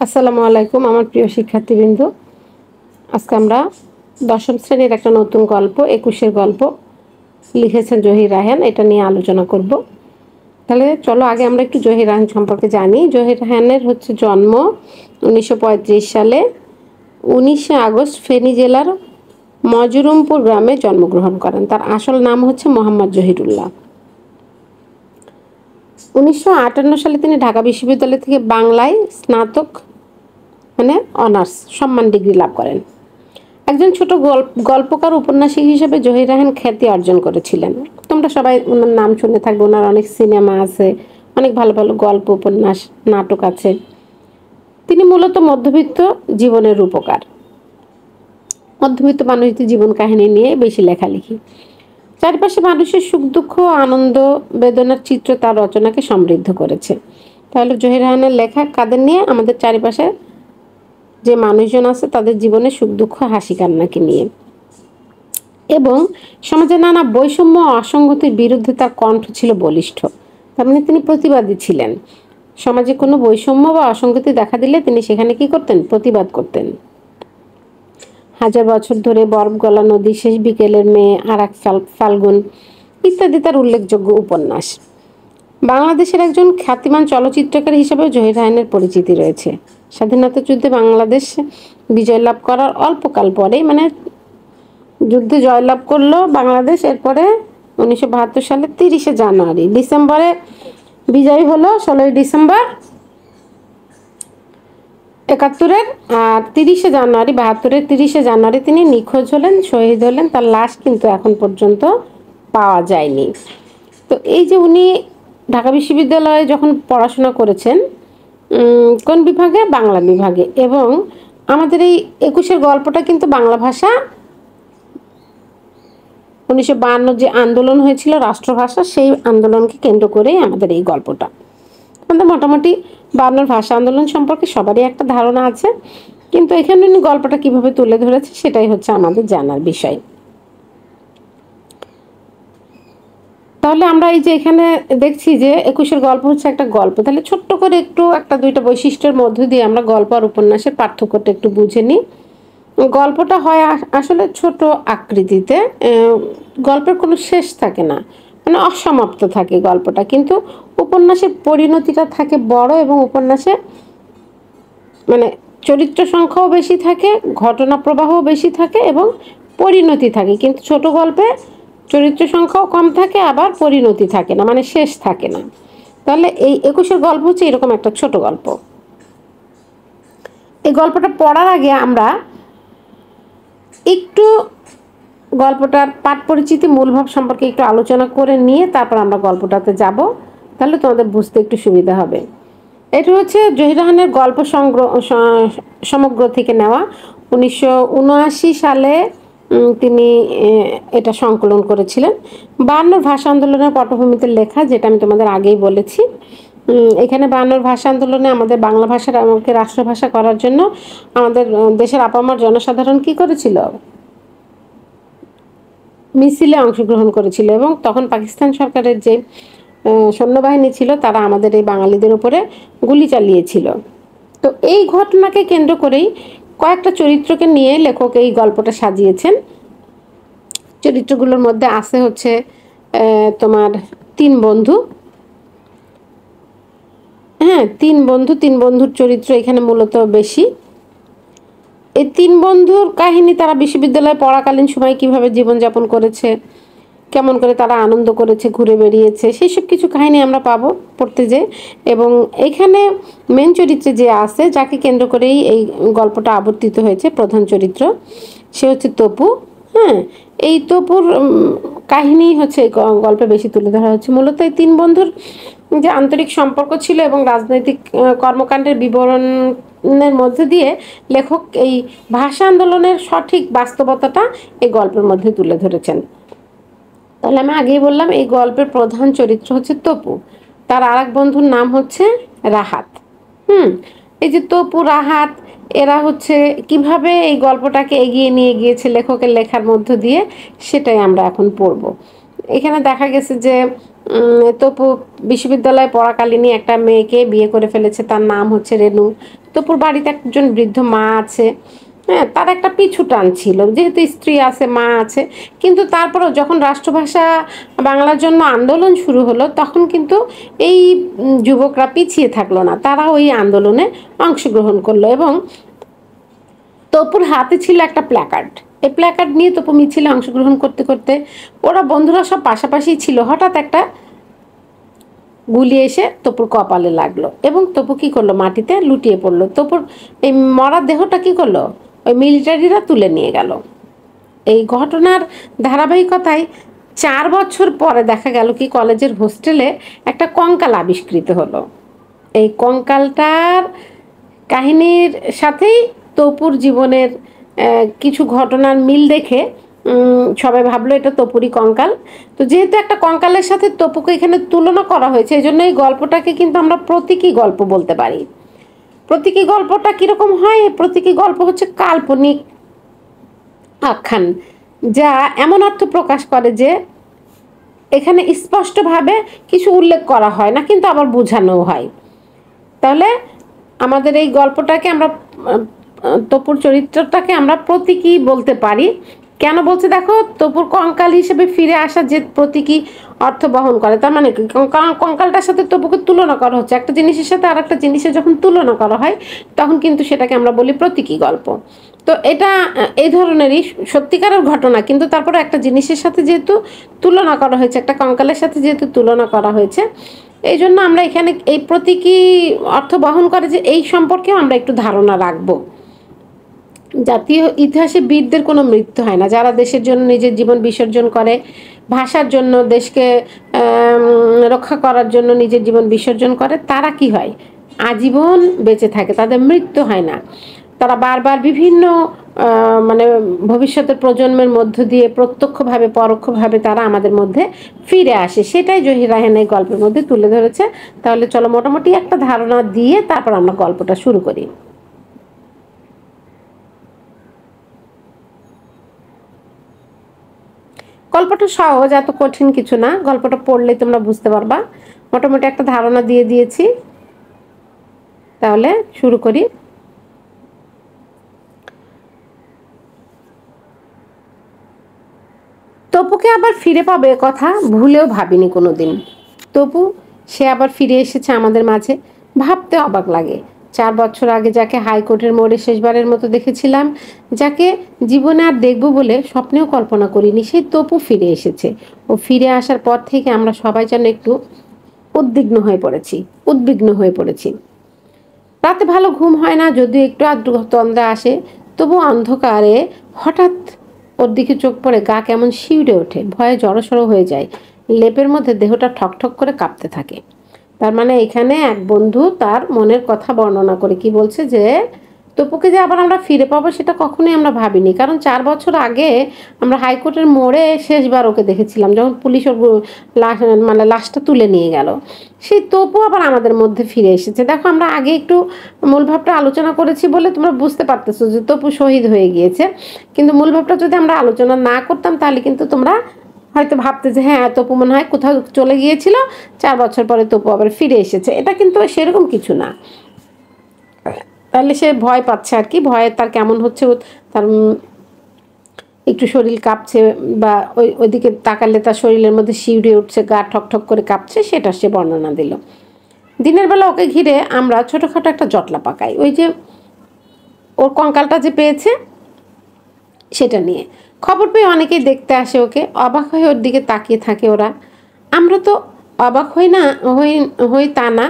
আসসালামু আলাইকুম আমার প্রিয় শিক্ষার্থীবৃন্দ। আজকে আমরা দশম শ্রেণীর একটা নতুন গল্প ২১-এর গল্প লিখেছেন জহির রায়হান, এটা নিয়ে আলোচনা করব। তাহলে চলো আগে আমরা একটু জহির রায়হান সম্পর্কে জানি। জহির রায়হানের হচ্ছে জন্ম ১৯৩৫ সালে ১৯শে আগস্ট ফেনী জেলার মজরুমপুর গ্রামে জন্মগ্রহণ করেন। তার আসল নাম হচ্ছে মোহাম্মদ জহিরুল্লাহ। ১৯৫৮ সালে তিনি ঢাকা বিশ্ববিদ্যালয় থেকে বাংলায় স্নাতক অনার্স সম্মান ডিগ্রি লাভ করেন। একজন ছোট গল্পকার উপন্যাসিক হিসেবে জহির রায়হান খ্যাতি অর্জন করেছিলেন। তোমরা সবাই ওনার নাম শুনে থাকবে, ওনার অনেক সিনেমা আছে, অনেক ভালো ভালো গল্প উপন্যাস নাটক আছে। তিনি মূলত মধ্যবিত্ত জীবনের রূপকার, মধ্যবিত্ত মানুষদের জীবন কাহিনী নিয়ে বেশি লেখালেখি। চারপাশে মানুষের সুখ দুঃখ আনন্দ বেদনার চিত্র তার রচনাকে সমৃদ্ধ করেছে। তাহলে জহির রায়হানের লেখা কাদের নিয়ে? আমাদের চারিপাশে যে মানুষজন আছে তাদের জীবনে সুখ দুঃখ হাসি কান্নাকে নিয়ে, এবং সমাজে নানা বৈষম্য অসঙ্গতির বিরুদ্ধে তার কণ্ঠ ছিল বলিষ্ঠ। তার মানে তিনি প্রতিবাদী ছিলেন। সমাজে কোনো বৈষম্য বা অসঙ্গতি দেখা দিলে তিনি সেখানে কি করতেন? প্রতিবাদ করতেন। হাজার বছর ধরে, বরফ গলা নদী, শেষ বিকেলের মেয়ে, আর এক ফাল্গুন ইত্যাদি তার উল্লেখযোগ্য উপন্যাস। বাংলাদেশের একজন খ্যাতিমান চলচ্চিত্রকার হিসেবেও জহির রায়হানের পরিচিতি রয়েছে। স্বাধীনতা যুদ্ধে বাংলাদেশ বিজয় লাভ করার অল্পকাল পরেই, যুদ্ধে জয়লাভ করলো বাংলাদেশ। এরপরে ১৯৭২ সালে ৩০শে জানুয়ারি, ডিসেম্বরে বিজয় হলো ১৬ই ডিসেম্বর ৭১-এর, আর ৩০শে জানুয়ারি ৭২-এর ৩০শে জানুয়ারি তিনি নিখোঁজ হলেন, শহীদ হলেন। তার লাশ কিন্তু এখন পর্যন্ত পাওয়া যায়নি। তো এই যে উনি ঢাকা বিশ্ববিদ্যালয়ে যখন পড়াশোনা করেছেন, কোন বিভাগে? বাংলা বিভাগে। এবং আমাদের এই ২১-এর গল্পটা কিন্তু বাংলা ভাষা ১৯৫২ যে আন্দোলন হয়েছিল রাষ্ট্রভাষা, সেই আন্দোলনকে কেন্দ্র করেই আমাদের এই গল্পটা। আমাদের মোটামুটি ৫২ ভাষা আন্দোলন সম্পর্কে সবারই একটা ধারণা আছে, কিন্তু এখানে উনি গল্পটা কিভাবে তুলে ধরেছে সেটাই হচ্ছে আমাদের জানার বিষয়। তাহলে আমরা এই যে এখানে দেখছি যে ২১-এর গল্প হচ্ছে একটা গল্প। তাহলে ছোট্ট করে একটু একটা দুইটা বৈশিষ্ট্যের মধ্য দিয়ে আমরা গল্প আর উপন্যাসের পার্থক্যটা একটু বুঝে নিই। গল্পটা হয় আসলে ছোট আকৃতিতে, গল্পের কোনো শেষ থাকে না, অসমাপ্ত থাকে গল্পটা। কিন্তু উপন্যাসের পরিণতিটা থাকে বড়, এবং উপন্যাসে চরিত্র সংখ্যাও বেশি থাকে, ঘটনা প্রবাহও বেশি থাকে এবং পরিণতি থাকে। কিন্তু ছোট গল্পে চরিত্র সংখ্যাও কম থাকে, আবার পরিণতি থাকে না, শেষ থাকে না। তাহলে এই ২১-এর গল্প হচ্ছে এরকম একটা ছোট গল্প। এই গল্পটা পড়ার আগে আমরা একটু গল্পটার পাঠ পরিচিতি, মূলভাব সম্পর্কে একটু আলোচনা করে নিয়ে তারপর আমরা গল্পটাতে যাব, তাহলে তোমাদের বুঝতে একটু সুবিধা হবে। এটা হচ্ছে জহির রায়হানের গল্প সংগ্রহ সমগ্র থেকে নেওয়া। ১৯৭৯ সালে তিনি এটা সংকলন করেছিলেন। ৫২ ভাষা আন্দোলনের পটভূমিতে লেখা, যেটা আমি তোমাদের আগেই বলেছি। এখানে ৫২ ভাষা আন্দোলনে আমাদের বাংলা ভাষার আমাকে রাষ্ট্রভাষা করার জন্য আমাদের দেশের আপামর জনসাধারণ কি করেছিল? মিছিলে অংশগ্রহণ করেছিল, এবং তখন পাকিস্তান সরকারের যে সৈন্যবাহিনী ছিল তারা আমাদের এই বাঙালিদের উপরে গুলি চালিয়েছিল। তো এই ঘটনাকে কেন্দ্র করেই কয়েকটা চরিত্রকে নিয়ে লেখক এই গল্পটা সাজিয়েছেন। চরিত্রগুলোর মধ্যে আছে হচ্ছে তোমার তিন বন্ধু। তিন বন্ধুর চরিত্র এখানে মূলত বেশি। এই তিন বন্ধুর কাহিনী, তারা বিশ্ববিদ্যালয়ে পড়াকালীন সময় কিভাবে জীবনযাপন করেছে, কেমন করে তারা আনন্দ করেছে, ঘুরে বেরিয়েছে, সেই সব কিছু কাহিনী আমরা পাবো পড়তে যে। এবং এইখানে মেন চরিত্রে যে আছে, যাকে কেন্দ্র করেই এই গল্পটা আবর্তিত হয়েছে, প্রধান চরিত্র, সে হচ্ছে তপু। এই তপুর কাহিনী হচ্ছে গল্পে বেশি তুলে ধরা হচ্ছে। মূলত এই তিন বন্ধুর যে আন্তরিক সম্পর্ক ছিল এবং রাজনৈতিক কর্মকাণ্ডের বিবরণের মধ্যে দিয়ে লেখক এই ভাষা আন্দোলনের সঠিক বাস্তবতাটা এই গল্পের মধ্যে তুলে ধরেছেন। তাহলে আমি আগেই বললাম এই গল্পের প্রধান চরিত্র হচ্ছে তপু, তার আর এক বন্ধুর নাম হচ্ছে রাহাত। এই যে তপু রাহাত, এরা হচ্ছে কিভাবে এই গল্পটাকে এগিয়ে নিয়ে গিয়েছে লেখকের লেখার মধ্য দিয়ে, সেটাই আমরা এখন পড়ব। এখানে দেখা গেছে যে তপু বিশ্ববিদ্যালয়ে পড়াকালীনই একটা মেয়েকে বিয়ে করে ফেলেছে, তার নাম হচ্ছে রেনু। তপুর বাড়িতে একজন বৃদ্ধ মা আছে। হ্যাঁ, তার একটা পিছু টান ছিল, যেহেতু স্ত্রী আছে, মা আছে। কিন্তু তারপরেও যখন রাষ্ট্রভাষা বাংলার জন্য আন্দোলন শুরু হলো, তখন কিন্তু এই যুবকরা পিছিয়ে থাকলো না, তারা ওই আন্দোলনে অংশগ্রহণ করলো। এবং তপুর হাতে ছিল একটা প্ল্যাকার্ড। এই প্ল্যাকার্ড নিয়ে তপু মিছিলে অংশগ্রহণ করতে করতে, ওরা বন্ধুরা সব পাশাপাশি ছিল, হঠাৎ একটা গুলি এসে তপুর কপালে লাগলো এবং তপু কি করলো, মাটিতে লুটিয়ে পড়লো। তপুর এই মরার দেহটা কি করলো, ওই মিলিটারিরা তুলে নিয়ে গেল। এই ঘটনার ধারাবাহিকতায় 4 বছর পরে দেখা গেল কি, কলেজের হোস্টেলে একটা কঙ্কাল আবিষ্কৃত হলো। এই কঙ্কালটার কাহিনীর সাথেই তপুর জীবনের কিছু ঘটনার মিল দেখে সবাই ভাবলো এটা তপুরই কঙ্কাল। তো যেহেতু একটা কঙ্কালের সাথে তপুকে এখানে তুলনা করা হয়েছে, এই জন্য এই গল্পটাকে কিন্তু আমরা প্রতীকী গল্প বলতে পারি। প্রতীকী গল্পটা কীরকম হয়? প্রতীকী গল্প হচ্ছে কাল্পনিক আখ্যান, যা এমন অর্থ প্রকাশ করে যে এখানে স্পষ্টভাবে কিছু উল্লেখ করা হয় না, কিন্তু আবার বোঝানো হয়। তাহলে আমাদের এই গল্পটাকে আমরা, তপুর চরিত্রটাকে আমরা প্রতীকী বলতে পারি। কেন বলছে দেখো, তপুর কঙ্কাল হিসেবে ফিরে আসা যে প্রতীকী অর্থ বহন করে, তার মানে কঙ্কালটার সাথে তপুকে তুলনা করা হচ্ছে। একটা জিনিসের সাথে আর একটা জিনিসের যখন তুলনা করা হয়, তখন কিন্তু সেটাকে আমরা বলি প্রতীকী গল্প। তো এটা এই ধরনেরই সত্যিকারের ঘটনা, কিন্তু তারপরে একটা জিনিসের সাথে যেহেতু তুলনা করা হয়েছে, একটা কঙ্কালের সাথে যেহেতু তুলনা করা হয়েছে, এই জন্য আমরা এখানে এই প্রতীকী অর্থ বহন করে যে এই সম্পর্কেও আমরা একটু ধারণা রাখবো। জাতীয় ইতিহাসে বীরদের কোনো মৃত্যু হয় না। যারা দেশের জন্য নিজের জীবন বিসর্জন করে, ভাষার জন্য, দেশকে রক্ষা করার জন্য নিজের জীবন বিসর্জন করে, তারা কি হয়, আজীবন বেঁচে থাকে, তাদের মৃত্যু হয় না। তারা বারবার বিভিন্ন মানে ভবিষ্যতের প্রজন্মের মধ্য দিয়ে প্রত্যক্ষভাবে পরোক্ষভাবে তারা আমাদের মধ্যে ফিরে আসে। সেটাই জহির রায়হান এই গল্পের মধ্যে তুলে ধরেছে। তাহলে চলো মোটামুটি একটা ধারণা দিয়ে তারপর আমরা গল্পটা শুরু করি। গল্পটা সহজ, এত কঠিন কিছু না। গল্পটা পড়লে তোমরা বুঝতে পারবা। মোটামুটি একটা ধারণা দিয়ে দিয়েছি, তাহলে শুরু করি। তপুকে আবার ফিরে পাবে কথা ভুলেও ভাবিনি কোনোদিন। তপু সে আবার ফিরে এসেছে আমাদের মাঝে, ভাবতে অবাক লাগে। 4 বছর আগে যাকে হাইকোর্টের মোড়ে শেষবারের মতো দেখেছিলাম, যাকে জীবনে আর দেখবো বলে স্বপ্নেও কল্পনা করিনি, সেই তপু ফিরে এসেছে। ও ফিরে আসার পর থেকে আমরা সবাই যেন একটু উদ্বিগ্ন হয়ে পড়েছি। রাতে ভালো ঘুম হয় না, যদিও একটু আধটু তন্দ্রা আসে, তবু অন্ধকারে হঠাৎ ওর দিকে চোখ পড়ে গা কেমন শিউরে ওঠে, ভয়ে জড়সড় হয়ে যায়, লেপের মধ্যে দেহটা ঠকঠক করে কাঁপতে থাকে। তার মানে এখানে এক বন্ধু তার মনের কথা বর্ণনা করে কি বলছে, যে তপুকে যে আবার আমরা ফিরে পাবো সেটা কখনোই আমরা ভাবিনি। কারণ 4 বছর আগে আমরা হাইকোর্টের মোড়ে শেষবার ওকে দেখেছিলাম, যখন পুলিশ ওর লাশ মানে লাশটা তুলে নিয়ে গেল। সেই তপু আবার আমাদের মধ্যে ফিরে এসেছে। দেখো, আমরা আগে একটু মূল ভাবটা আলোচনা করেছি বলে তোমরা বুঝতে পারতেছো যে তপু শহীদ হয়ে গিয়েছে। কিন্তু মূল ভাবটা যদি আমরা আলোচনা না করতাম, তাহলে কিন্তু তোমরা হয়তো ভাবতে যে হ্যাঁ, তপু মনে হয় কোথাও চলে গিয়েছিল, 4 বছর পরে তপু আবার ফিরে এসেছে। এটা কিন্তু সেরকম কিছু না। তাহলে সে ভয় পাচ্ছে আর কি, ভয়ে তার কেমন হচ্ছে, তার একটু শরীর কাঁপছে, বা ওইদিকে তাকালে তার শরীরের মধ্যে শিউরে উঠছে, গা ঠকঠক করে কাঁপছে, সেটা সে বর্ণনা দিল। দিনের বেলা ওকে ঘিরে আমরা ছোটোখাটো একটা জটলা পাকাই, ওই যে ওর কঙ্কালটা যে পেয়েছে সেটা নিয়ে। খবর পেয়ে অনেকেই দেখতে আসে ওকে, অবাক হয়ে ওর দিকে তাকিয়ে থাকে ওরা। আমরা তো অবাক হই তা না,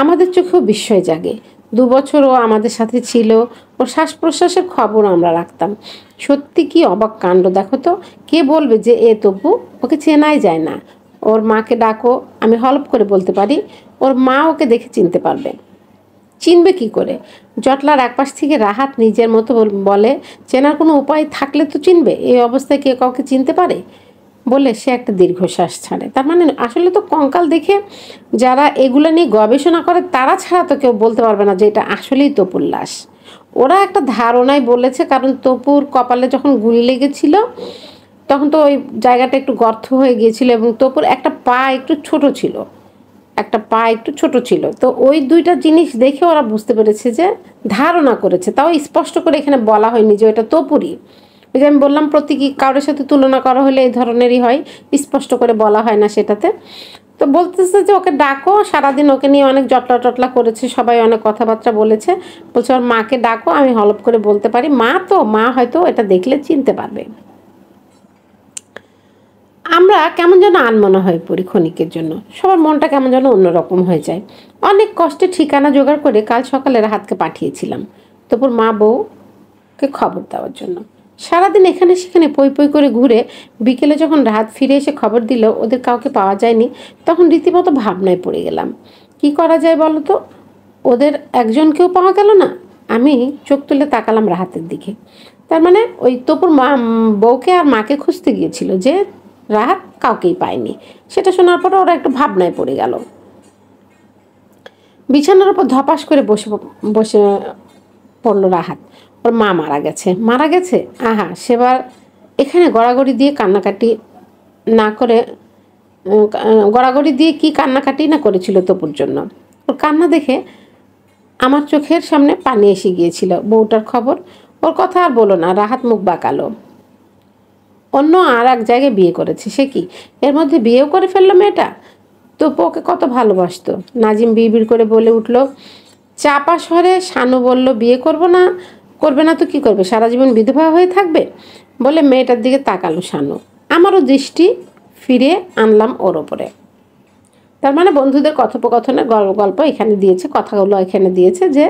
আমাদের চোখেও বিস্ময় জাগে। 2 বছর ও আমাদের সাথে ছিল, ওর শ্বাস প্রশ্বাসের খবর আমরা রাখতাম। সত্যি কি অবাক কাণ্ড দেখো তো। কে বলবে যে এ তপু, ওকে চেনাই যায় না। ওর মাকে ডাকো, আমি হলপ করে বলতে পারি ওর মা ওকে দেখে চিনতে পারবে। চিনবে কি করে? জটলার একপাশ থেকে রাহাত নিজের মতো বলে, চেনার কোনো উপায় থাকলে তো চিনবে, এই অবস্থায় কে কাউকে চিনতে পারে? বলে সে একটা দীর্ঘশ্বাস ছাড়ে। তার মানে আসলে তো কঙ্কাল দেখে যারা এগুলো নিয়ে গবেষণা করে তারা ছাড়া তো কেউ বলতে পারবে না যে এটা আসলেই তপুর লাশ। ওরা একটা ধারণায় বলেছে, কারণ তপুর কপালে যখন গুলি লেগেছিল তখন তো ওই জায়গাটা একটু গর্ত হয়ে গিয়েছিল এবং তপুর একটা পা একটু ছোট ছিল, একটা পা একটু ছোট ছিল। তো ওই দুইটা জিনিস দেখে ওরা বুঝতে পেরেছে, যে ধারণা করেছে, তাও স্পষ্ট করে এখানে বলা হয়নি যে ওটা তপুরই। ওই যে আমি বললাম প্রতীকী কারোর সাথে তুলনা করা হলে এই ধরনেরই হয়, স্পষ্ট করে বলা হয় না সেটাতে। তো বলতেছে যে ওকে ডাকো, সারাদিন ওকে নিয়ে অনেক জটলা টটলা করেছে, সবাই অনেক কথাবার্তা বলেছে, বলছে ওর মাকে ডাকো, আমি হলপ করে বলতে পারি, মা তো মা হয়তো এটা দেখলে চিনতে পারবে। আমরা কেমন যেন আনমনা হয়ে পড়ি ক্ষণিকের জন্য, সবার মনটা কেমন যেন অন্যরকম হয়ে যায়। অনেক কষ্টে ঠিকানা জোগাড় করে কাল সকালে রাহাতকে পাঠিয়েছিলাম তপুর মা বউকে খবর দেওয়ার জন্য। সারাদিন এখানে সেখানে পই পই করে ঘুরে বিকেলে যখন রাহাত ফিরে এসে খবর দিল ওদের কাউকে পাওয়া যায়নি, তখন রীতিমতো ভাবনায় পড়ে গেলাম। কি করা যায় বলো তো, ওদের একজনকেও পাওয়া গেল না। আমি চোখ তুলে তাকালাম রাহাতের দিকে। তার মানে ওই তপুর মা বউকে আর মাকে খুঁজতে গিয়েছিল, যে রাহাত কাউকেই পায়নি। সেটা শোনার পরে ওরা একটু ভাবনায় পড়ে গেল। বিছানার উপর ধপাস করে বসে বসে পড়লো রাহাত। ওর মা মারা গেছে, মারা গেছে, আহা সেবার এখানে গড়াগড়ি দিয়ে কান্নাকাটি না করে, গড়াগড়ি দিয়ে কি কান্নাকাটি না করেছিল তপুর জন্য। ওর কান্না দেখে আমার চোখের সামনে পানি এসে গিয়েছিল। বউটার খবর, ওর কথা আর বলো না। রাহাত মুখ বাঁকালো। অন্য আর এক জায়গায় বিয়ে করেছে। সে কি, এর মধ্যে বিয়েও করে ফেললো মেয়েটা? তপু ওকে কত ভালোবাসতো। নাজিম বিড়বিড় করে বলে উঠল, চাপা শহরে শানু বলল বিয়ে করবে না তো কি করবে, সারা জীবন বিধবা হয়ে থাকবে? বলে মেয়েটার দিকে তাকালো শানু। আমারও দৃষ্টি ফিরে আনলাম ওর ওপরে। তার মানে বন্ধুদের কথোপকথনের গল্প এখানে দিয়েছে, কথাগুলো এখানে দিয়েছে, যে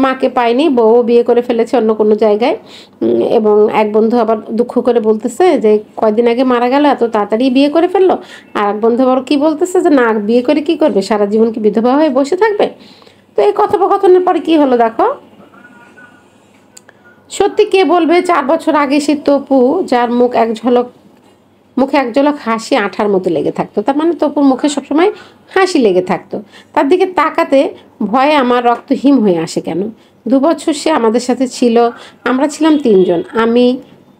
মাকে পায়নি, বউ বিয়ে করে ফেলেছে অন্য কোনো জায়গায়। এবং এক বন্ধু আবার দুঃখ করে বলতেছে যে কয়দিন আগে মারা গেল, এত তাড়াতাড়ি বিয়ে করে ফেললো। আর এক বন্ধু আবার কি বলতেছে যে না, বিয়ে করে কি করবে, সারা জীবন কি বিধবা হয়ে বসে থাকবে? তো এই কথোপকথনের পরে কি হলো দেখো। সত্যি কে বলবে 4 বছর আগে সে তপু, যার মুখে এক ঝলক হাসি আঠার মতো লেগে থাকতো। তার মানে তপুর মুখে সবসময় হাসি লেগে থাকতো। তার দিকে তাকাতে ভয়ে আমার রক্ত হিম হয়ে আসে কেন। 2 বছর সে আমাদের সাথে ছিল, আমরা ছিলাম 3 জন, আমি,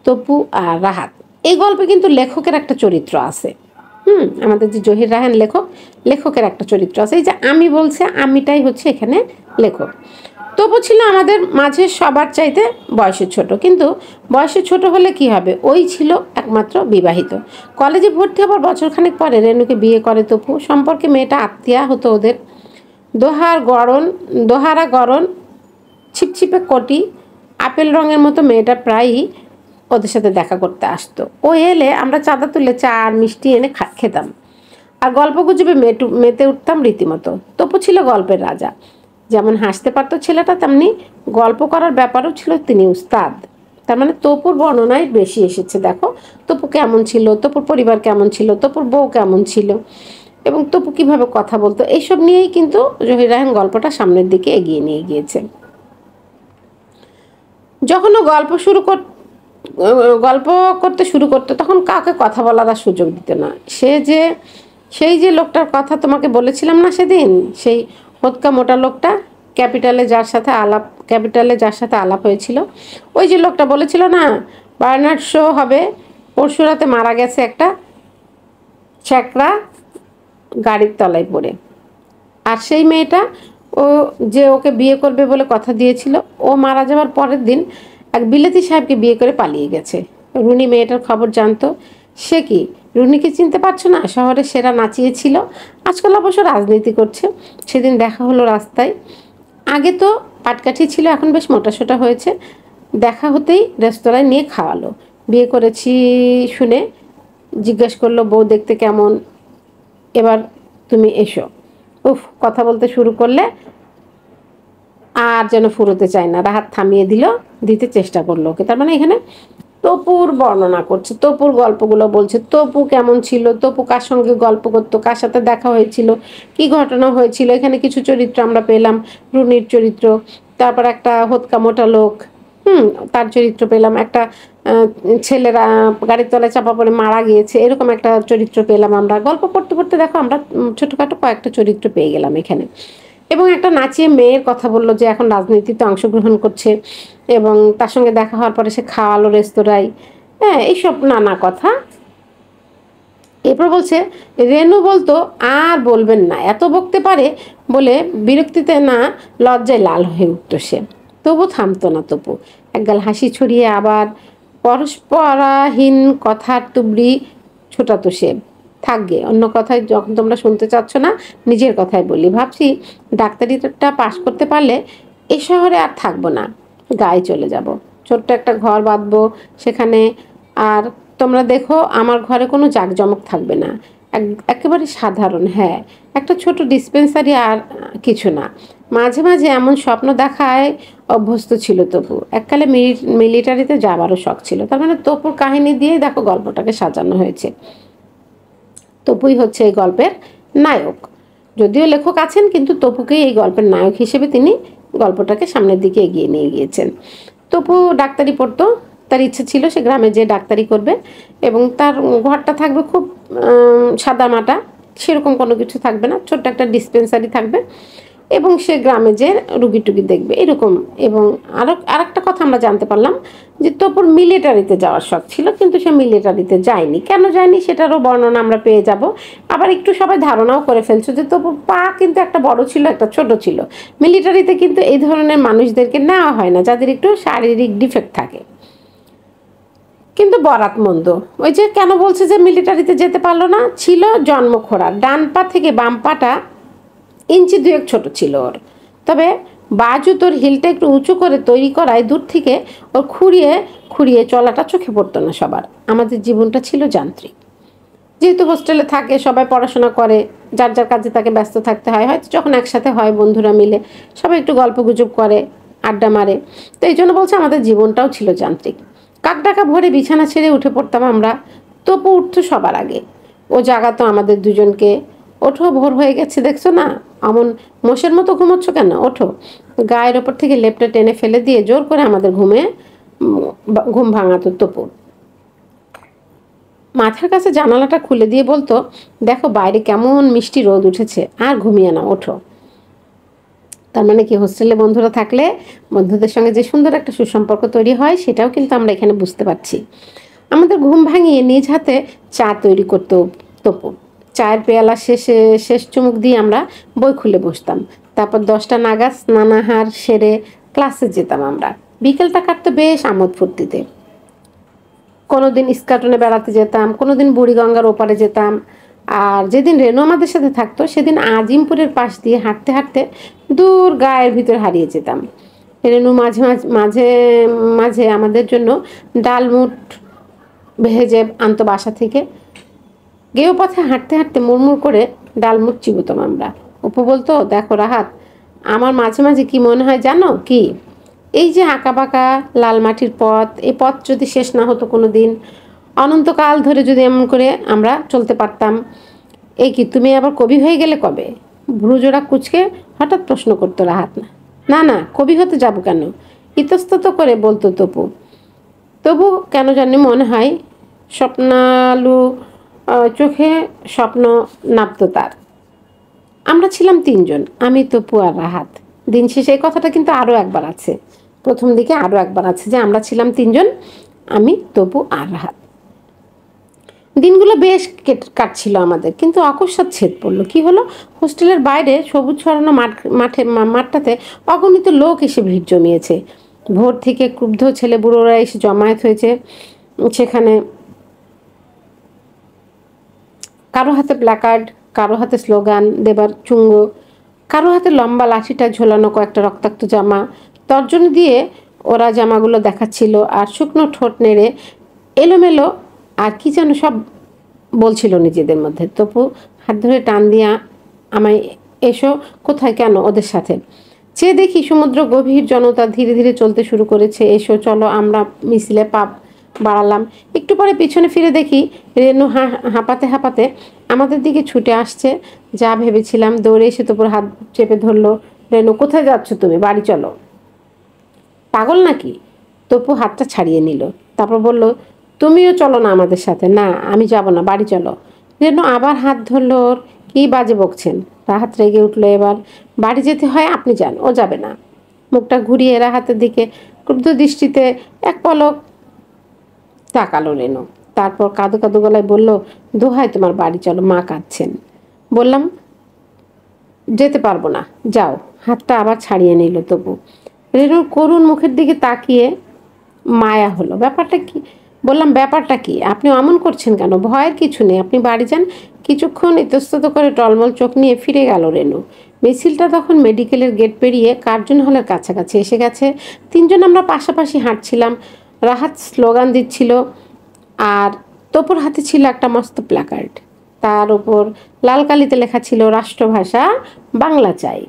তপু আর রাহাত। এই গল্পে কিন্তু লেখকের একটা চরিত্র আছে। আমাদের যে জহির রায়হান লেখকের একটা চরিত্র আছে। এই যে আমি বলছে, আমিটাই হচ্ছে এখানে লেখক। তবু ছিল আমাদের মাঝে সবার চাইতে বয়সে ছোট। কিন্তু বয়সে ছোট হলে কি হবে, ওই ছিল একমাত্র বিবাহিত। কলেজে ভর্তি হবার বছরখানেক পরে রেনুকে বিয়ে করে তপু। সম্পর্কে মেয়েটা আত্মীয়া হতো ওদের। দোহারা গড়ন, ছিপছিপে কটি, আপেল রঙের মতো মেয়েটা প্রায়ই ওদের সাথে দেখা করতে আসতো। ও এলে আমরা চাঁদা তুলে চা আর মিষ্টি এনে খেতাম, আর গল্প গুজবে মেতে উঠতাম রীতিমতো। তপু ছিল গল্পের রাজা। যেমন হাসতে পারতো ছেলেটা, তেমনি গল্প করার ব্যাপারও ছিল তিনি উস্তাদ। তার মানে তপুর বর্ণনায় বেশি এসেছে। দেখো তপু কেমন ছিল, তপুর পরিবার কেমন ছিল, তপুর বউ কেমন ছিল, এবং তপু কিভাবে কথা বলতো, এইসব নিয়েই কিন্তু জহির রায়হান গল্পটা সামনের দিকে এগিয়ে নিয়ে গিয়েছে। যখন ও গল্প করতে শুরু করতো তখন কাউকে কথা বলার আর সুযোগ দিত না। সেই যে লোকটার কথা তোমাকে বলেছিলাম না সেদিন, সেই হতকা মোটা লোকটা, ক্যাপিটালে যার সাথে আলাপ হয়েছিল, ওই যে লোকটা বলেছিল না বার্নার্ড শো হবে, পরশু রাতে মারা গেছে একটা ছ্যাকরা গাড়ির তলায় পড়ে। আর সেই মেয়েটা, ও যে ওকে বিয়ে করবে বলে কথা দিয়েছিল, ও মারা যাওয়ার পরের দিন এক বিলেতি সাহেবকে বিয়ে করে পালিয়ে গেছে। রুনি মেয়েটার খবর জানতো। সে কি, রুনিকে চিনতে পারছো না? শহরের সেরা নাচিয়েছিল, আজকাল অবশ্য রাজনীতি করছে। সেদিন দেখা হলো রাস্তায়। আগে তো পাটকাঠি ছিল, এখন বেশ মোটাসোটা হয়েছে। দেখা হতেই রেস্তোরাঁয় নিয়ে খাওয়ালো। বিয়ে করেছি শুনে জিজ্ঞেস করলো বউ দেখতে কেমন, এবার তুমি এসো। কথা বলতে শুরু করলে আর যেন ফুরোতে চায় না। রাহাত থামিয়ে দিতে চেষ্টা করলো ওকে। তার মানে এখানে তপুর বর্ণনা করছে, তপুর গল্পগুলো বলছে, তপু কেমন ছিল, তপু কার সঙ্গে গল্প করতো, কার সাথে দেখা হয়েছিল, কি ঘটনা হয়েছিল। এখানে কিছু চরিত্র আমরা পেলাম, রুনির চরিত্র, তারপর একটা হতকা মোটা লোক, তার চরিত্র পেলাম, একটা ছেলেরা গাড়ির তলায় চাপা পড়ে মারা গিয়েছে, এরকম একটা চরিত্র পেলাম আমরা। গল্প পড়তে পড়তে দেখো আমরা ছোটোখাটো কয়েকটা চরিত্র পেয়ে গেলাম এখানে। এবং একটা নাচিয়ে মেয়ের কথা বললো যে এখন রাজনীতিতে অংশগ্রহণ করছে, এবং তার সঙ্গে দেখা হওয়ার পরে সে খাওয়ালো রেস্তোরাঁয়। হ্যাঁ, এইসব নানা কথা। এরপর বলছে, রেনু বলতো আর বলবেন না, এত বকতে পারে বলে বিরক্তিতে না লজ্জায় লাল হয়ে উঠত সে। তবু থামতো না তপু, একগাল হাসি ছড়িয়ে আবার পরস্পরাহীন কথার তুবড়ি ছোটাতো সে। থাকবে, অন্য কথায় যখন তোমরা শুনতে চাচ্ছ না, নিজের কথাই বলি। ভাবছি ডাক্তারিটা পাশ করতে পারলে এ শহরে আর থাকবো না, গায়ে চলে যাব, ছোট্ট একটা ঘর বাঁধবো সেখানে। আর তোমরা দেখো, আমার ঘরে কোনো জাঁকজমক থাকবে না, একেবারে সাধারণ। হ্যাঁ, একটা ছোট ডিসপেন্সারি, আর কিছু না। মাঝে মাঝে এমন স্বপ্ন দেখায় অভ্যস্ত ছিল তপু। এককালে মিলিটারিতে যাবারও শখ ছিল। তার মানে তপুর কাহিনী দিয়েই দেখো গল্পটাকে সাজানো হয়েছে। তপুই হচ্ছে এই গল্পের নায়ক। যদিও লেখক আছেন, কিন্তু তপুকেই এই গল্পের নায়ক হিসেবে তিনি গল্পটাকে সামনের দিকে এগিয়ে নিয়ে গিয়েছেন। তপু ডাক্তারি পড়তো, তার ইচ্ছে ছিল সে গ্রামে যেয়ে ডাক্তারি করবে, এবং তার ঘরটা থাকবে খুব সাদামাটা, সেরকম কোনো কিছু থাকবে না, ছোট্ট একটা ডিসপেন্সারি থাকবে, এবং সে গ্রামে যে রুগী টুগি দেখবে এরকম। এবং আরেকটা কথা আমরা জানতে পারলাম যে তপুর মিলিটারিতে যাওয়ার শখ ছিল, কিন্তু সে মিলিটারিতে যায়নি। কেন যায়নি সেটারও বর্ণনা আমরা পেয়ে যাব। আবার একটু সবাই ধারণাও করে ফেলছো যে তপুর পা কিন্তু একটা বড় ছিল, একটা ছোট ছিল। মিলিটারিতে কিন্তু এই ধরনের মানুষদেরকে নেওয়া হয় না, যাদের একটু শারীরিক ডিফেক্ট থাকে। কিন্তু বরাত মন্দ। ওই যে কেন বলছে যে মিলিটারিতে যেতে পারলো না, ছিল জন্ম খোড়া, ডান পা থেকে বাম পাটা ইঞ্চি দুয়েক ছোট ছিল ওর। তবে বা জুতোর হিলটা একটু উঁচু করে তৈরি করায় দূর থেকে ওর খুঁড়িয়ে খুঁড়িয়ে চলাটা চোখে পড়তো না সবার। আমাদের জীবনটা ছিল যান্ত্রিক। যেহেতু হোস্টেলে থাকে, সবাই পড়াশোনা করে, যার যার কাজে তাকে ব্যস্ত থাকতে হয়। হয়তো যখন একসাথে হয় বন্ধুরা মিলে সবাই একটু গল্প গুজব করে, আড্ডা মারে। তো এই জন্য বলছে আমাদের জীবনটাও ছিল যান্ত্রিক। কাকডাকা ভোরে বিছানা ছেড়ে উঠে পড়তাম আমরা। তপু উঠতো সবার আগে, ও জাগাতো আমাদের দুজনকে। ওঠো, ভোর হয়ে গেছে দেখছো না, অমন মোষের মতো ঘুমোচ্ছ কেন, ওঠো। গায়ের ওপর থেকে লেপটা টেনে ফেলে দিয়ে জোর করে আমাদের ঘুম ভাঙাতো তপু। মাথার কাছে জানালাটা খুলে দিয়ে বলতো, দেখো বাইরে কেমন মিষ্টি রোদ উঠেছে, আর ঘুমিয়ে না, ওঠো। তার মানে কি, হোস্টেলে বন্ধুরা থাকলে বন্ধুদের সঙ্গে যে সুন্দর একটা সুসম্পর্ক তৈরি হয়, সেটাও কিন্তু আমরা এখানে বুঝতে পারছি। আমাদের ঘুম ভাঙিয়ে নিজ হাতে চা তৈরি করতো তপু। চায়ের পেয়ালা শেষ চুমুক দিয়ে আমরা বই খুলে বসতাম। তারপর 10টা নাগাদ স্নানাহার সেরে ক্লাসে যেতাম আমরা। বিকেলটা কাটতো বেশ আমোদ ফুর্তিতে। কোনোদিন ইস্কাটনে বেড়াতে যেতাম, কোনোদিন বুড়িগঙ্গার ওপারে যেতাম। আর যেদিন রেনু আমাদের সাথে থাকতো, সেদিন আজিমপুরের পাশ দিয়ে হাঁটতে হাঁটতে দূর গায়ের ভিতর হারিয়ে যেতাম। রেনু মাঝে মাঝে মাঝে আমাদের জন্য ডালমুট ভেজে আনতো বাসা থেকে। গেও পথে হাঁটতে হাঁটতে মুড়মুড় করে ডালমুট চিবুতাম আমরা। অপু বলতো, দেখো রাহাত, আমার মাঝে মাঝে কি মনে হয় জানো কি, এই যে আঁকাবাঁকা লাল মাটির পথ, এই পথ যদি শেষ না হতো কোনো দিন, অনন্তকাল ধরে যদি এমন করে আমরা চলতে পারতাম। এই কি, তুমি আবার কবি হয়ে গেলে কবে? ভ্রুজোড়া কুচকে হঠাৎ প্রশ্ন করতো রাহাত। না না, কবি হতে যাব কেন, ইতস্তত করে বলতো তপু। তবু কেন জানি মনে হয় স্বপ্নালু চোখে স্বপ্ন নামতো তার। আমরা ছিলাম 3জন, আমি, তপু আর রাহাত। দিন শেষে এই কথাটা কিন্তু আরও একবার আছে, প্রথম দিকে আরও একবার আছে যে আমরা ছিলাম 3জন, আমি, তপু আর রাহাত। দিনগুলো বেশ কাটছিল আমাদের, কিন্তু অকস্মাৎ ছেদ পড়লো। কি হলো, হোস্টেলের বাইরে সবুজ ছড়ানো মাঠটাতে অগণিত লোক এসে ভিড় জমিয়েছে। ভোর থেকে ক্রুব্ধ ছেলে বুড়োরা এসে জমায়েত হয়েছে সেখানে। কারো হাতে প্ল্যাকার্ড, কারো হাতে স্লোগান দেবার চুঙ্গ, কারো হাতে লম্বা লাঠিটা ঝোলানো কয়েকটা রক্তাক্ত জামা। তর্জনী দিয়ে ওরা জামাগুলো দেখাচ্ছিল, আর শুকনো ঠোঁট নেড়ে এলোমেলো আর কি যেন সব বলছিল নিজেদের মধ্যে। তপু হাত ধরে টান দিয়া আমায়, এসো। কোথায়, কেন? ওদের সাথে। চেয়ে দেখি সমুদ্র গভীর জনতা ধীরে ধীরে চলতে শুরু করেছে। এসো, চলো। আমরা মিছিলে পাপ বাড়ালাম। একটু পরে পিছনে ফিরে দেখি রেনু হাঁপাতে হাঁপাতে আমাদের দিকে ছুটে আসছে। যা ভেবেছিলাম, দৌড়ে এসে তপুর হাত চেপে ধরলো। রেনু, কোথায় যাচ্ছ তুমি? বাড়ি চলো। পাগল নাকি? তপু হাতটা ছাড়িয়ে নিল, তারপর বলল, তুমিও চলো না আমাদের সাথে। না, আমি যাব না, বাড়ি চলো। রেনু আবার হাত ধরলো ওর। কি বাজে বকছেন? রাহাত রেগে উঠলো এবার। বাড়ি যেতে হয়, আপনি যান, ও যাবে না। মুখটা ঘুরিয়ে রাহাতের দিকে ক্রুদ্ধ দৃষ্টিতে এক পলক তাকালো রেনু। তারপর কাঁদো কাঁদো গলায় বলল, দোহাই তোমার, বাড়ি চলো, মা কাঁদছেন। বললাম, যেতে পারবো না, যাও। হাতটা আবার ছাড়িয়ে নিল তবু। রেনুর করুণ মুখের দিকে তাকিয়ে মায়া হলো। ব্যাপারটা কি? বললাম, ব্যাপারটা কি? আপনি অমন করছেন কেন? ভয়ের কিছু নেই, আপনি বাড়ি যান। কিছুক্ষণ ইতস্তত করে টলমল চোখ নিয়ে ফিরে গেল রেনু। মিছিলটা তখন মেডিকেলের গেট পেরিয়ে কার্জন হলের কাছাকাছি এসে গেছে। তিনজন আমরা পাশাপাশি হাঁটছিলাম। রাহাত স্লোগান দিচ্ছিল, আর তপুর হাতে ছিল একটা মস্ত প্ল্যাকার্ড। তার উপর লাল কালিতে লেখা ছিল, রাষ্ট্রভাষা বাংলা চাই।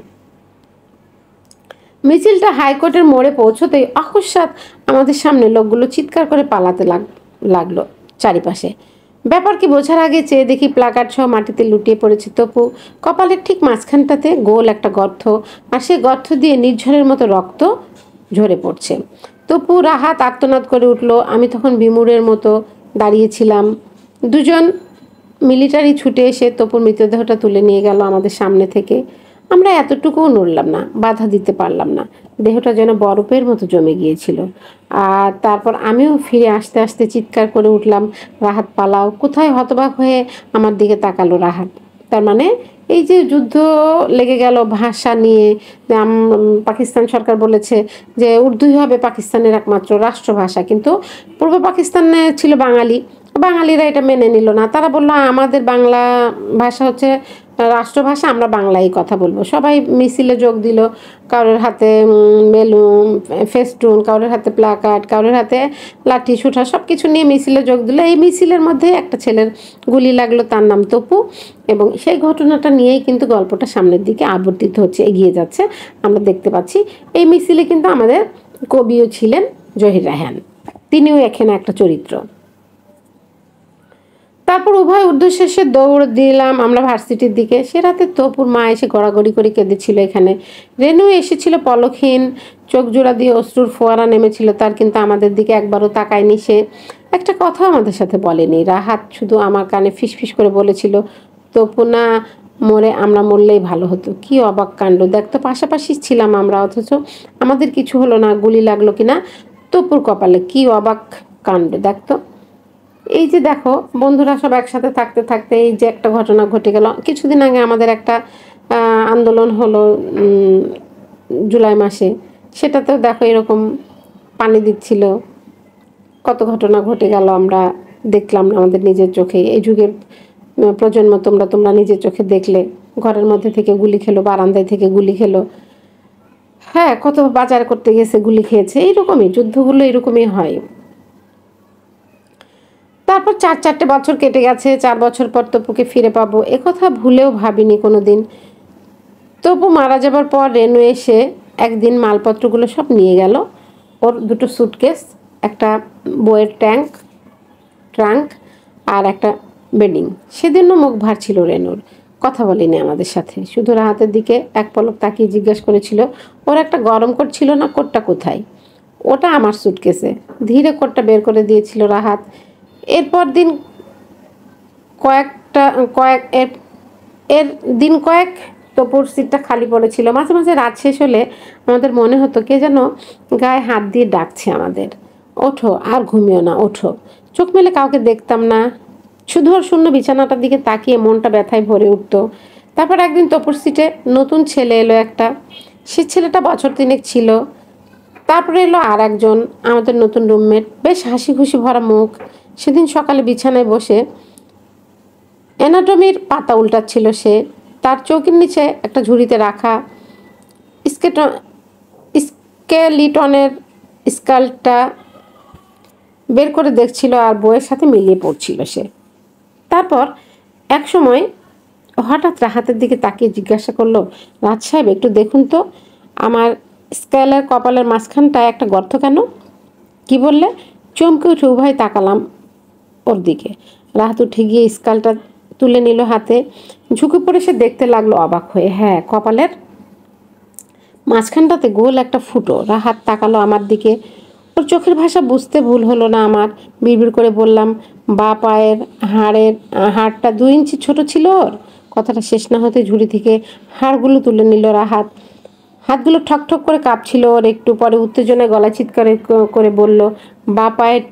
মিছিলটা হাইকোর্টের মোড়ে পৌঁছতেই অকস্মাৎ আমাদের সামনে লোকগুলো চিৎকার করে পালাতে লাগলো চারিপাশে। ব্যাপার কি বোঝার আগে চেয়ে দেখি প্লাকার্ড সহ মাটিতে লুটিয়ে পড়েছে তপু। কপালের ঠিক মাঝখানটাতে গোল একটা গর্ত, আর সেই গর্ত দিয়ে নির্ঝরের মতো রক্ত ঝরে পড়ছে। তপু রাহাত আর্তনাদ করে উঠল। আমি তখন বিমূঢ়ের মতো দাঁড়িয়েছিলাম। দুজন মিলিটারি ছুটে এসে তপুর মৃতদেহটা তুলে নিয়ে গেল আমাদের সামনে থেকে। আমরা এতটুকুও নড়লাম না, বাধা দিতে পারলাম না। দেহটা যেন বরফের মতো জমে গিয়েছিল। আর তারপর আমিও ফিরে আসতে আসতে চিৎকার করে উঠলাম, রাহাত পালাও! কোথায়? হতবাক হয়ে আমার দিকে তাকালো রাহাত। তার মানে এই যে যুদ্ধ লেগে গেল ভাষা নিয়ে, পাকিস্তান সরকার বলেছে যে উর্দুই হবে পাকিস্তানের একমাত্র রাষ্ট্রভাষা, কিন্তু পূর্ব পাকিস্তানে ছিল বাঙালি। বাঙালিরা এটা মেনে নিল না। তারা বললো আমাদের বাংলা ভাষা হচ্ছে রাষ্ট্রভাষা, আমরা বাংলায় কথা বলবো। সবাই মিছিলে যোগ দিল। কারোর হাতে বেলুন, ফেস্টুন, কারোর হাতে প্লাকার্ড, কারোর হাতে লাঠি সুঠা, সব কিছু নিয়ে মিছিলে যোগ দিল। এই মিছিলের মধ্যে একটা ছেলের গুলি লাগলো, তার নাম তপু। এবং সেই ঘটনাটা নিয়েই কিন্তু গল্পটা সামনের দিকে আবর্তিত হচ্ছে, এগিয়ে যাচ্ছে, আমরা দেখতে পাচ্ছি। এই মিছিলে কিন্তু আমাদের কবিও ছিলেন জহির রায়হান, তিনিও এখানে একটা চরিত্র। তারপর উভয় ঊর্ধ্বশ্বাসে দৌড় দিলাম আমরা ভার্সিটির দিকে। সে রাতে তপুর মা এসে গড়াগড়ি করে কেঁদেছিল এখানে। রেনু এসেছিল পলকহীন, চোখ জোড়া দিয়ে অশ্রুর ফোয়ারা নেমেছিল তার, কিন্তু আমাদের দিকে একবারও তাকায়নি সে। একটা কথা আমাদের সাথে বলেনি। রাহাত শুধু আমার কানে ফিসফিস করে বলেছিল, তপু না মরে আমরা মরলেই ভালো হতো। কি অবাক কাণ্ড! দেখতো পাশাপাশি ছিলাম আমরা, অথচ আমাদের কিছু হলো না। গুলি লাগলো কিনা তপুর কপালে। কি অবাক কাণ্ড দেখতো। এই যে দেখো বন্ধুরা সব একসাথে থাকতে থাকতে এই যে একটা ঘটনা ঘটে গেল। কিছুদিন আগে আমাদের একটা আন্দোলন হলো জুলাই মাসে, সেটাতেও দেখো এরকম পানি দিচ্ছিল। কত ঘটনা ঘটে গেল আমরা দেখলাম আমাদের নিজের চোখে। এই যুগের প্রজন্ম তোমরা নিজের চোখে দেখলে। ঘরের মধ্যে থেকে গুলি খেলো, বারান্দায় থেকে গুলি খেলো। হ্যাঁ, কত বাজার করতে গেছে গুলি খেয়েছে। এইরকমই যুদ্ধগুলো এরকমই হয়। তারপর 4 বছর কেটে গেছে। 4 বছর পর তপুকে ফিরে পাবো একথা ভুলেও ভাবিনি কোনো দিন। তপু মারা যাবার পর রেনু এসে একদিন মালপত্রগুলো সব নিয়ে গেল। ওর দুটো সুটকেস, একটা বইয়ের ট্রাঙ্ক আর একটা বেডিং। সেদিনও মুখ ভার ছিল রেনুর, কথা বলেনি আমাদের সাথে। শুধু রাহাতের দিকে এক পলক তাকিয়ে জিজ্ঞাসা করেছিল, ওর একটা গরম কোট ছিল না, কোটটা কোথায়? ওটা আমার সুটকেসে। ধীরে কোটটা বের করে দিয়েছিল রাহাত। এরপর দিন কয়েক তপুর সিটটা খালি পড়েছিল। মাঝে মাঝে রাত শেষ হলে আমাদের মনে হতো কে যেন গায়ে হাত দিয়ে ডাকছে আমাদের, ওঠো, আর ঘুমিও না, ওঠো। চোখ মেলে কাউকে দেখতাম না, শুধু ওর শূন্য বিছানাটার দিকে তাকিয়ে মনটা ব্যথায় ভরে উঠত। তারপর একদিন তপুর সিটে নতুন ছেলে এলো একটা। সে ছেলেটা বছর 3 ছিল। তারপরে এলো আর একজন, আমাদের নতুন রুমমেট, বেশ হাসি খুশি ভরা মুখ। সেদিন সকালে বিছানায় বসে অ্যানাটমির পাতা উল্টাচ্ছিল সে। তার চৌকির নিচে একটা ঝুড়িতে রাখা স্কেলিটনের স্কালটা বের করে দেখছিল আর বইয়ের সাথে মিলিয়ে পড়ছিল সে। তারপর এক সময় হঠাৎ রাহাতের দিকে তাকিয়ে জিজ্ঞাসা করলো, রাজ সাহেব একটু দেখুন তো, আমার স্কেলের কপালের মাঝখানটায় একটা গর্ত কেন? কি বললে? চমকে উঠে উভয় তাকালাম ওর দিকে। রাহাত উঠে গিয়ে স্কালটা তুলে নিল হাতে। ঝুঁকে পড়ে সে দেখতে লাগলো অবাক হয়ে। হ্যাঁ, কপালের মাঝখানটাতে গোল একটা ফুটো। রাহাত তাকালো আমার দিকে। ওর চোখের ভাষা বুঝতে ভুল হলো না আমার। বিড়বিড় করে বললাম, বা পায়ের হাড়টা 2 ইঞ্চি ছোট ছিল ওর। কথাটা শেষ না হতে ঝুড়ি থেকে হাড়গুলো তুলে নিল রাহাত। হাতগুলো ঠকঠক করে কাঁপছিল ওর, একটু পরে উত্তেজনায় গলা চিৎকার করে বলল, বা পায়ের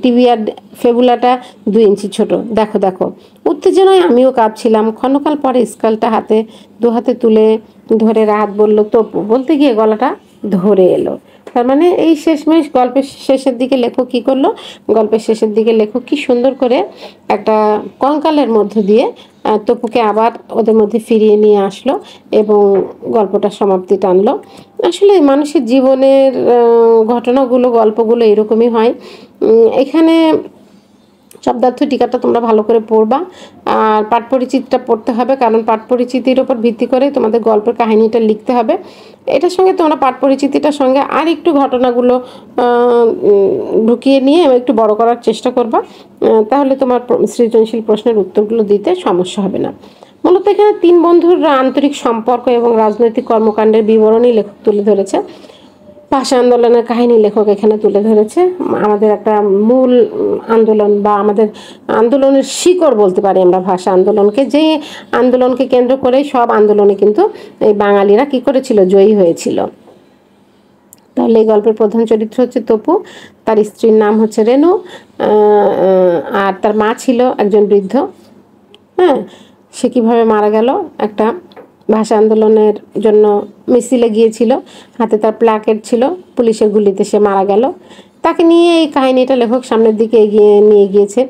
টিভি আর ফেবুলাটা 2 ইঞ্চি ছোট, দেখো দেখো। উত্তেজনায় আমিও কাঁপছিলাম। ক্ষণকাল পরে স্কেলটা দু হাতে তুলে ধরে রাহাত বলল, তপু, বলতে গিয়ে গলাটা ধরে এলো। তার মানে এই শেষমেশ গল্পের শেষের দিকে লেখক কী করলো, গল্পের শেষের দিকে লেখক কি সুন্দর করে একটা কঙ্কালের মধ্য দিয়ে তপুকে আবার ওদের মধ্যে ফিরিয়ে নিয়ে আসলো এবং গল্পটা সমাপ্তি টানলো। আসলে মানুষের জীবনের ঘটনাগুলো, গল্পগুলো এরকমই হয়। এখানে শব্দার্থ টিকাটা তোমরা ভালো করে পড়বা, আর পাঠ পরিচিতিটা পড়তে হবে, কারণ পাঠ পরিচিতির ওপর ভিত্তি করে তোমাদের গল্পের কাহিনীটা লিখতে হবে। এটার সঙ্গে তোমরা পাঠ পরিচিতিটার সঙ্গে আর একটু ঘটনাগুলো ঢুকিয়ে নিয়ে একটু বড় করার চেষ্টা করবা, তাহলে তোমার সৃজনশীল প্রশ্নের উত্তরগুলো দিতে সমস্যা হবে না। মূলত এখানে 3 বন্ধুর আন্তরিক সম্পর্ক এবং রাজনৈতিক কর্মকাণ্ডের বিবরণী লেখক তুলে ধরেছে। ভাষা আন্দোলনের কাহিনী লেখক এখানে তুলে ধরেছে। আমাদের একটা মূল আন্দোলন বা আমাদের আন্দোলনের শিকড় বলতে পারি আমরা ভাষা আন্দোলনকে, যে আন্দোলনকে কেন্দ্র করে সব আন্দোলনে কিন্তু এই বাঙালিরা কি করেছিল, জয়ী হয়েছিল। তাহলে এই গল্পের প্রধান চরিত্র হচ্ছে তপু, তার স্ত্রীর নাম হচ্ছে রেনু, আর তার মা ছিল একজন বৃদ্ধ। হ্যাঁ, সে কীভাবে মারা গেল, একটা ভাষা আন্দোলনের জন্য মিছিলে গিয়েছিল, হাতে তার প্ল্যাকেট ছিল, পুলিশের গুলিতে সে মারা গেল। তাকে নিয়ে এই কাহিনীটা লেখক সামনের দিকে এগিয়ে নিয়ে গিয়েছে।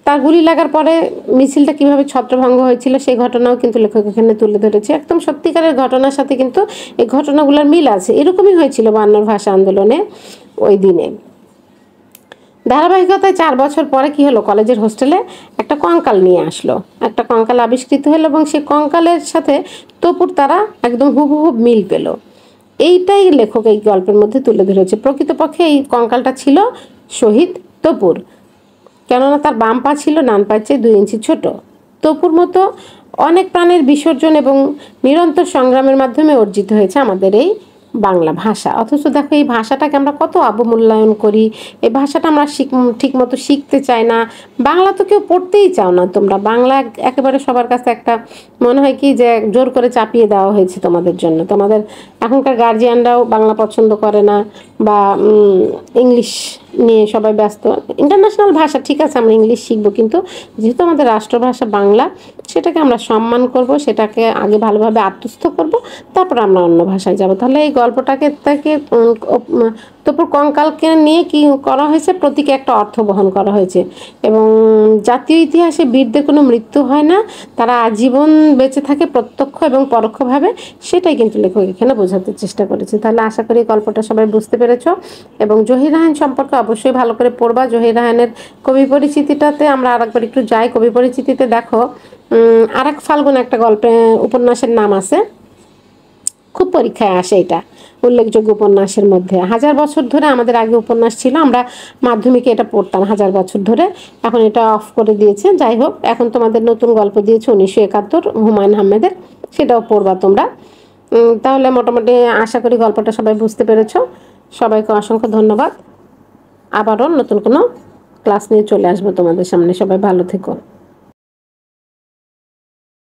তার গুলি লাগার পরে মিছিলটা কিভাবে ছত্রভঙ্গ হয়েছিল সেই ঘটনাও কিন্তু লেখক এখানে তুলে ধরেছে। একদম সত্যিকারের ঘটনার সাথে কিন্তু এই ঘটনাগুলোর মিল আছে। এরকমই হয়েছিল 52 ভাষা আন্দোলনে ওই দিনে। ধারাবাহিকতায় 4 বছর পরে কি হলো, কলেজের হোস্টেলে একটা কঙ্কাল নিয়ে আসলো, একটা কঙ্কাল আবিষ্কৃত হলো এবং সেই কঙ্কালের সাথে তপুর তারা একদম হুবহু মিল পেল। এইটাই লেখক এই গল্পের মধ্যে তুলে ধরেছে। প্রকৃতপক্ষে এই কঙ্কালটা ছিল শহীদ তপুর, কেননা তার বাম পা ছিল ডান পায়ের চেয়ে 2 ইঞ্চি ছোট। তপুর মতো অনেক প্রাণের বিসর্জন এবং নিরন্তর সংগ্রামের মাধ্যমে অর্জিত হয়েছে আমাদের এই বাংলা ভাষা। অথচ দেখো এই ভাষাটাকে আমরা কত অবমূল্যায়ন করি, এই ভাষাটা আমরা ঠিক মতো শিখতে চাই না। বাংলা তো কেউ পড়তেই চাও না তোমরা, বাংলা একেবারে সবার কাছে একটা মনে হয় কি যে জোর করে চাপিয়ে দেওয়া হয়েছে তোমাদের জন্য। তোমাদের এখনকার গার্জিয়ানরাও বাংলা পছন্দ করে না, বা ইংলিশ নিয়ে সবাই ব্যস্ত। ইন্টারন্যাশনাল ভাষা ঠিক আছে, আমরা ইংলিশ শিখবো, কিন্তু যেহেতু আমাদের রাষ্ট্রভাষা বাংলা, সেটাকে আমরা সম্মান করব, সেটাকে আগে ভালোভাবে আত্মস্থ করব, তারপর আমরা অন্য ভাষায় যাব। তাহলে এই গল্পটাকে তপুর কঙ্কালকে নিয়ে কি করা হয়েছে, প্রতীকে একটা অর্থ বহন করা হয়েছে। এবং জাতীয় ইতিহাসে বীরদের কোনো মৃত্যু হয় না, তারা আজীবন বেঁচে থাকে প্রত্যক্ষ এবং পরোক্ষভাবে, সেটাই কিন্তু লেখক এখানে বোঝাতে চেষ্টা করেছে। তাহলে আশা করি গল্পটা সবাই বুঝতে পেরেছ। এবং জহির রায়হান সম্পর্কে অবশ্যই ভালো করে পড়বা। জহির রায়হানের কবি পরিচিতিটাতে আমরা আরেকবার একটু যাই। কবি পরিচিতিতে দেখো আরেক ফাল্গুন একটা উপন্যাসের নাম আছে, খুব পরীক্ষায় আসে, এটা উল্লেখযোগ্য উপন্যাসের মধ্যে। 1000 বছর ধরে আমাদের আগে উপন্যাস ছিল, আমরা মাধ্যমিকে এটা পড়তাম 1000 বছর ধরে, এখন এটা অফ করে দিয়েছে। যাই হোক, এখন তোমাদের নতুন গল্প দিয়েছে 1971 হুমায়ুন আহমেদের, সেটাও পড়বা তোমরা। তাহলে মোটামুটি আশা করি গল্পটা সবাই বুঝতে পেরেছো। সবাইকে অসংখ্য ধন্যবাদ। আবারও নতুন কোনো ক্লাস নিয়ে চলে আসবো তোমাদের সামনে। সবাই ভালো থেকো।